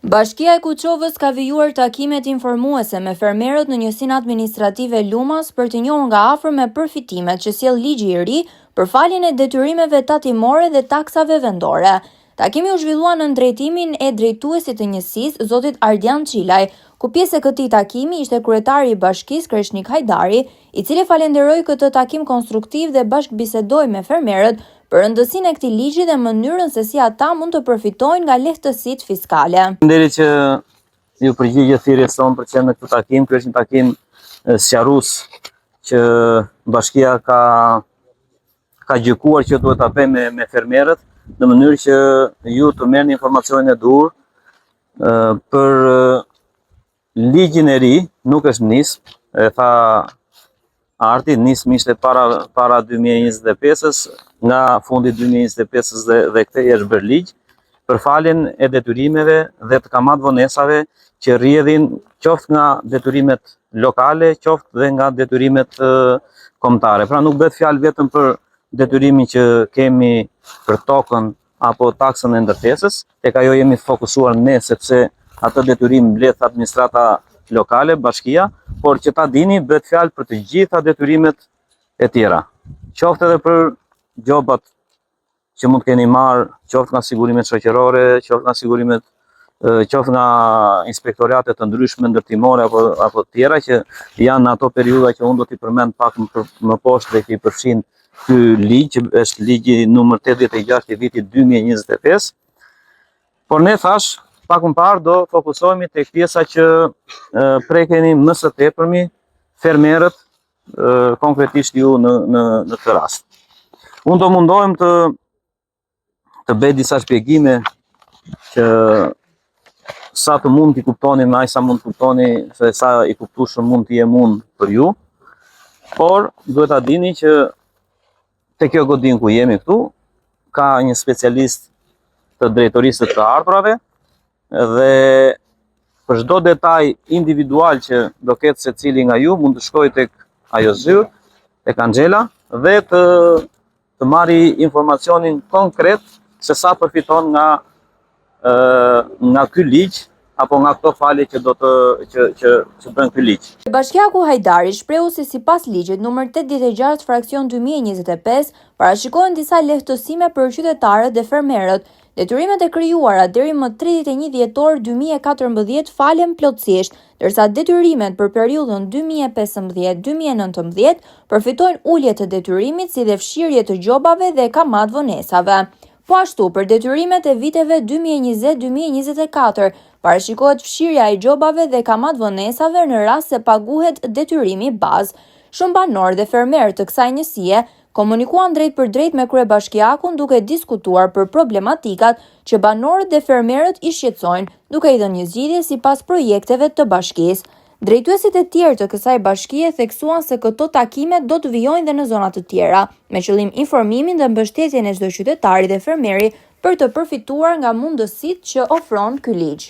Bashkia e Kuçovës ka vijuar takimet informuese me fermerët në njësinë administrative Lumas për të njohur nga afër me përfitimet që sjell ligji i ri për faljen e detyrimeve tatimore dhe taksave vendore. Takimi u zhvillua në drejtimin e drejtuesit të njësisë, zotit Ardian Çilaj, ku pjesë e këtij takimi ishte kryetari i bashkisë Kreshnik Hajdari, i cili falenderoi këtë takim konstruktiv dhe bashkëbisedoi me fermerët për rëndësinë e këtij ligji dhe mënyrën se si ata mund të përfitojnë nga lehtësitë fiskale. Faleminderit që ju përgjigjet thirrjes sonë për të qenë në këtë takim. Ky është një takim sqarues që bashkia ka gjykuar që duhet ta bëjë me fermerët në mënyrë që ju të merrni informacionin e duhur për ligjin e ri, nuk është nis, e tha Arti, nismi ishte para 2025-s, nga fundi 2025-s dhe kthehej është bërë ligj për faljen e detyrimeve dhe të kamat vonesave që rrjedhin qoftë nga detyrimet lokale, qoftë dhe nga detyrimet kombëtare. Pra nuk bëhet fjalë vetëm për detyrimin që kemi për tokën apo taksën e ndërtesës, tek ajo jemi fokusuar ne sepse atë detyrim mbledh administrata lokale, bashkia, por që ta dini bëhet fjalë për të gjitha detyrimet e tjera. Qoftë edhe për gjobat që mund të keni marrë, qoftë nga sigurimet shoqërore, qoftë nga inspektorate të ndryshme ndërtimore apo të tjera që janë në ato periudha që unë do t'i përmend pak më poshtë dhe që i përfshin ky ligj, që është ligji numër 86 i vitit 2025. Por ne thash, pak më parë do fokusohemi tek pjesa që prekeni më së tepërmi fermerët, konkretisht ju në këtë rast. Unë do mundohem të bëj disa shpjegime që sa të mund t'i kuptoni me aq sa mund të kuptoni, se sa i kuptueshëm mund t'i jem unë për ju. Por duhet ta dini që te kjo godin ku jemi këtu ka një specialist të drejtorisë të ardhurave dhe për çdo detaj individual që do ketë secili nga ju mund të shkojë tek ajo zyrë, tek Angela dhe të marri informacionin konkret se sa përfiton nga ky ligj apo nga këto falje që do që bën ky ligj. Bashkiaku Hajdari shprehu se sipas ligjit numër 86 fraksion 2025 parashikohen disa lehtësime për qytetarët dhe fermerët. Detyrimet e krijuara deri më 31 dhjetor 2014 falen plotësisht, ndërsa detyrimet për periudhën 2015-2019 përfitojnë ulje të detyrimit si dhe fshirje të gjobave dhe kamat vonesave. Po ashtu, për detyrimet e viteve 2020-2024 parashikohet fshirja e gjobave dhe kamat vonesave në rast se paguhet detyrimi bazë. Shumë banorë dhe fermerë të kësaj njësie komunikuan drejt për drejt me kryebashkiakun duke diskutuar për problematikat që banorët dhe fermerët i shqetësojnë, duke i dhënë një zgjidhje sipas projekteve të bashkisë. Drejtuesit e tjerë të kësaj bashkie theksuan se këto takime do të vijojnë dhe në zona të tjera, me qëllim informimin dhe mbështetjen e çdo qytetari dhe fermeri për të përfituar nga mundësitë që ofron ky ligj.